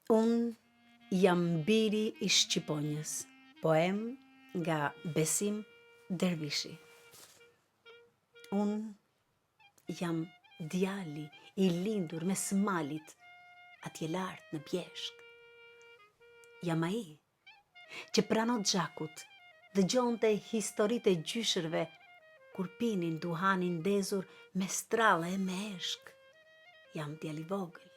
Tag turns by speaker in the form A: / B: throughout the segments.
A: Unë jam biri i Shqiponjës, poem nga Besim Dervishi. Unë jam djali i lindur me smalit atje lartë në Bjeshk. Jam ai që prano gjakut dëgjonte historitë e gjyshërve kur pinin duhanin ndezur me strallë e me eshk. Jam djali vogël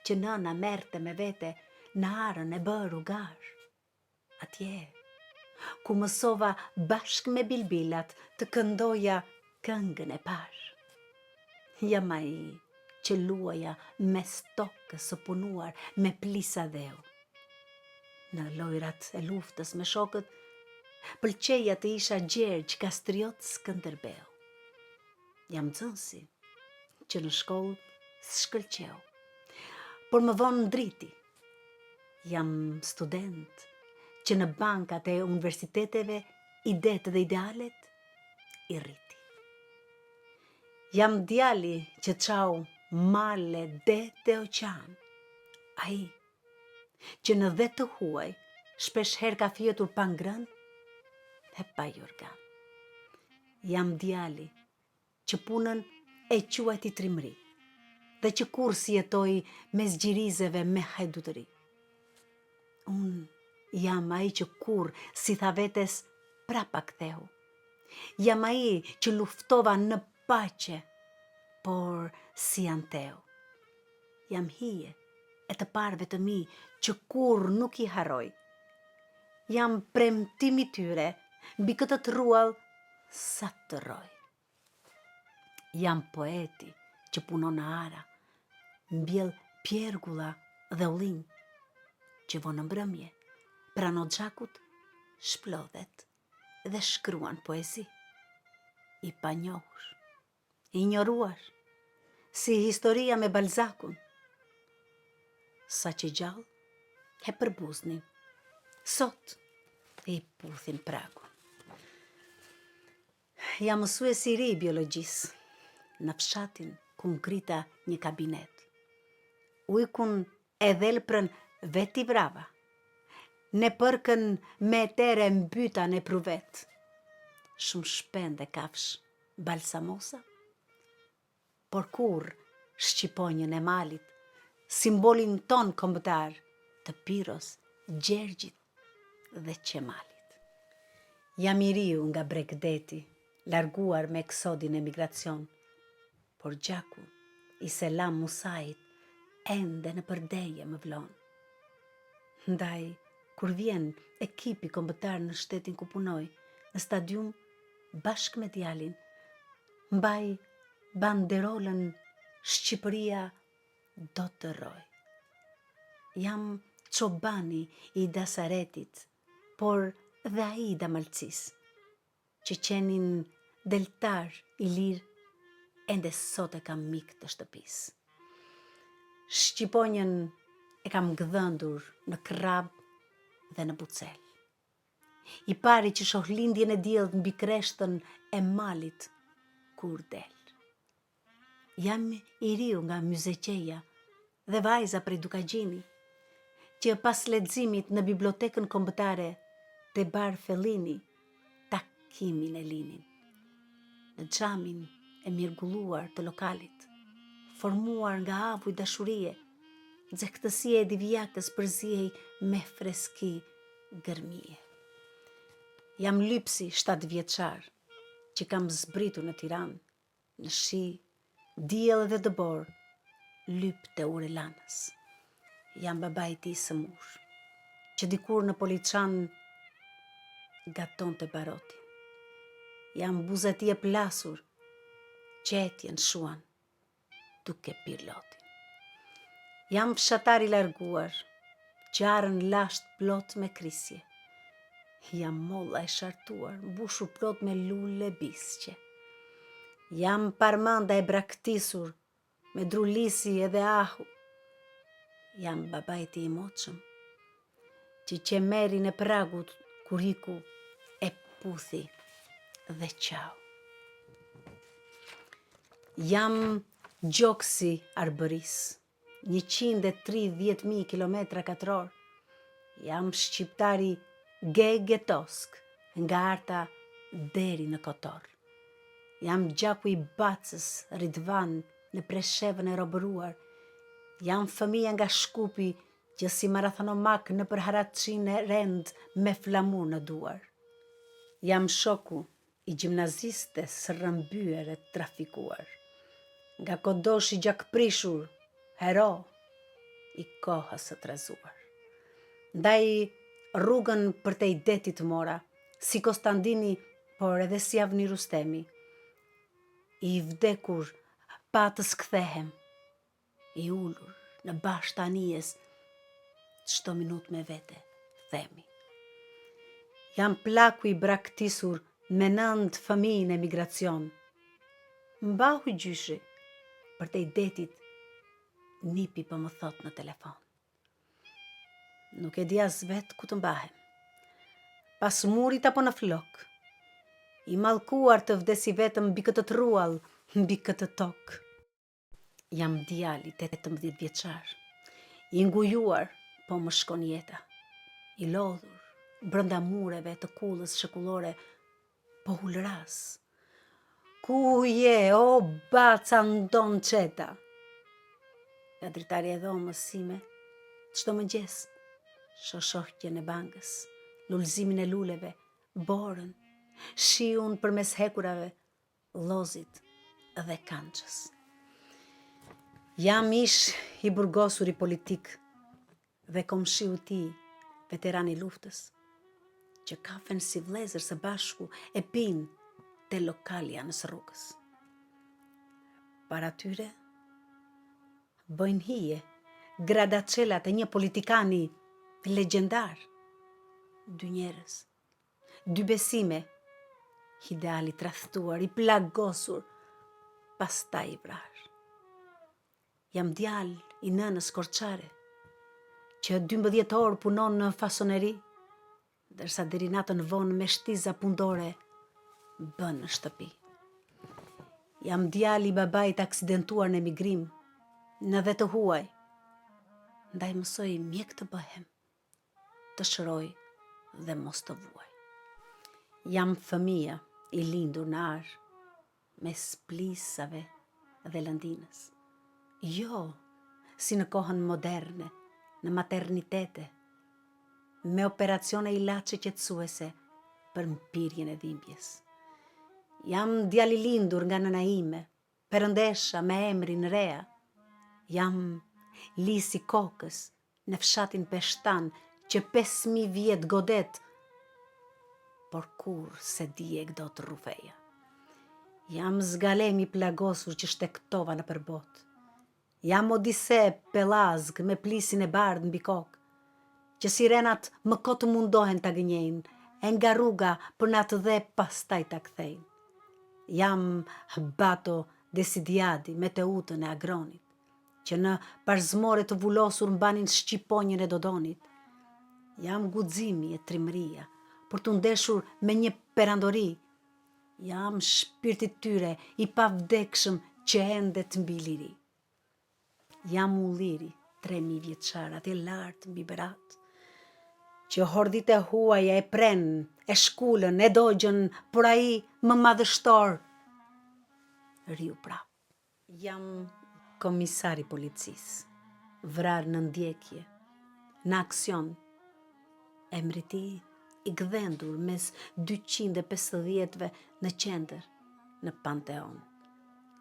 A: që nëna merrte me vete në arën e bërë ugar. Atje, ku mësova bashk me bilbilat të këndoja këngën e parë. Jam ai që luaja mes tokës së punuar me plisa dheu. Në lojrat e luftës me shokët, pëlqeja të isha Gjergj Kastriot Skënderbeu. Jam nxënësi që në shkollë s'shkëlqeu, por më vonë ndriti. Jam student që në bankat e universiteteve idet dhe idealet i rriti. Jam djali që çau male, det e oqan. Ai që në det të huaj shpesh her ka fjetur pa ngrënë e pa jorgan. Jam djali që punën e quajti trimëri dhe që kur si jetoj me zgjirizeve me hajdutëri. Unë jam ai që kur si tha vetes prapa ktheu. Jam ai që luftova në paqe, por si anteu. Jam hije e të parve të mi që kur nuk i harroj. Jam premtimi tyre mbi këtë truall sa të roj. Jam poeti që punon në ara, mbjell pjergulla dhe ullinj, që vonë mbrëmje, prano gjakut, shplodhet dhe shkruan poezi. I panjohur, i ignoruar, si historia me Balzakun. Sa që gjallë, e përbuznin, sot i puthin pragun. Jam mësuesi i ri i biologjisë, në fshatin ku ngrita një kabinet. Ujkun e dhelprën veti vrava, ne përkën me tere mbyta në pruvet. Shumë shpende kafsh balsamosa, por kur Shqiponjën e malit, simbolin ton kombëtar të Piros, Gjergjit dhe Qemalit. Jam i riu nga Bregdeti, larguar me eksodin e migracion, por gjaku i Selam Musait ende në përdeje më vlon. Ndaj, kur vjen ekipi kombëtar në shtetin ku punoj, në stadium, bashk me djalin, mbaj banderolën Shqipëria do të roj. Jam çobani i Dasaretit, por dhe ai i Damalcis, që qenin deltar i lirë, ende sot e kam mik të shtëpisë. Shqiponjën e kam gdhëndur në Krab dhe në Bucel. I pari që shoh lindjen e diellit mbi kreshtën e malit kur del. Jam i riu nga Myzeqeja dhe vajza prej Dukagjini, që pas leximit në bibliotekën kombëtare te Bar Fellini, takimin e linin. Në xhamin e mirëgulluar të lokalit, formuar nga avuj dashurie, nxehtësia e divjakës përziej me freski gërmie. Jam lypsi 7 vjeçar, që kam zbritur në Tiranë, në shi, diell dhe dëbor, lyp të Urelanës. Jam baba i tij Sëmur, që dikur në Poliçan gaton të barotin. Jam buza e tij e plasur, qetjen shuan, duke pirë lotin. Jam fshatar i larguar, qarën lasht plot me krisje. Jam molla e shartuar, mbushur plot me lule bisqe. Jam parmanda e braktisur, me drulisi edhe ahu. Jam baba i tij i moçëm, që qemerin e pragut kur iku e puthi dhe qau. Jam gjoksi arbëris, 130.000 kilometra katror. Jam shqiptari Gegetosk, nga Arta deri në Kotor. Jam gjaku i Bacës, Ridvan, në Preshevën e robëruar. Jam fëmija nga Shkupi, që si marathonomak në për Haracin e rend me flamur në duar. Jam shoku i gjimnazistes rëmbyer e trafikuar. Nga Kodoshi gjakprishur, hero i kohës së trezuar. Ndaj rrugën për te i detit mora, si Konstantini, por edhe si Avni Rustemi. I vdekur patës kthehem, i ullur në bashkë anijes, çdo minut me vete, themi. Jam plaku i braktisur me 9 fëmijë në emigracion. Mbahu gjyshi, për te i detit, nipi po më thot në telefon. Nuk e di as vetë ku të mbahem. Pas murit apo në flok. I mallkuar të vdesi vetëm mbi këtë truall, mbi këtë tokë. Jam djali 18 vjeçar. I ngujuar, po më shkon jeta. I lodhur, brënda mureve të kullës shekullore, po hulras. Ku je, o baca ndon qeta? Nga dritari e dhomës sime, çdo mëngjes, shoshortjen e bankës, lullzimin e luleve, borën, shiun përmes hekurave, llozit dhe kançës. Jam ish i burgosur i politik dhe komshiu i tij, veteran i luftës, që kafen si vëllezër së bashku e pinë te lokalja në rrugës. Para tyre bëjnë hije gradacelat e një politikani legjendar. 2 njerëz, 2 besime, ideali tradhtuar, i plagosur, pastaj i vrar. Jam djalë i nënës Korçare, që 12 orë punon në fasoneri, ndërsa deri natën vonë me shtiza pundore bën në shtëpi. Jam djali i babait aksidentuar në emigrim, në dhe të huaj, ndaj mësoj mjek të bëhem, të shëroj dhe mos të vuaj. Jam fëmija i lindur në Ar, mes plisave dhe lëndinës. Jo, si në kohën moderne, në maternitete, me operacione ilaçe qetësuese për mpirjen e dhimbjes. Jam djali lindur nga nëna ime, perëndesha me emrin Rea. Jam lisi kokës në fshatin Peshtan, që 5.000 vjet godet, por kur se dijek do të rrufeja. Jam zgalemi plagosur që shtektova në përbot. Jam odise pelazg me plisin e bardh mbi kokë, që sirenat më kotë mundohen ta gënjejnë, e nga rruga për na të dhe pastaj ta kthejnë. Jam Bato Desidiadi me të utën e Agronit, që në parzmore të vullosur mbanin shqiponjën e Dodonit. Jam guximi e trimëria, për të ndeshur me një perandori. Jam shpirti tyre i pavdekshëm që ende të mbi liri. Jam ulliri 3.000 vjeçar, atje lartë mbi berat, që hordit e huaja e pren, e shkullën, e dogjën, por ai më madhështor riu prap. Jam komisari policisë, vrar në ndjekje, në aksion, emri i tij i gdhendur mes 250-ve në qendër, në Panteon,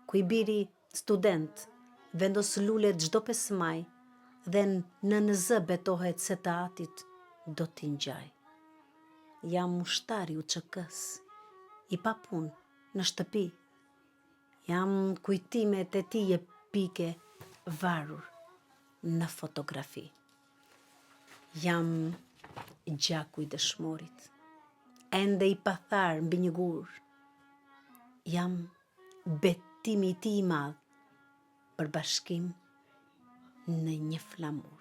A: ku i biri student vendos lule çdo 5 maj dhe në NZ betohet se të atit do t'i ngjaj. Jam ushtari UÇK-s, i pa punë në shtëpi. Jam kujtimet e tij epike varur në fotografi. Jam gjaku i dëshmorit, ende i pathar mbi një gur. Jam betimi i tij i madh për bashkim në një flamur.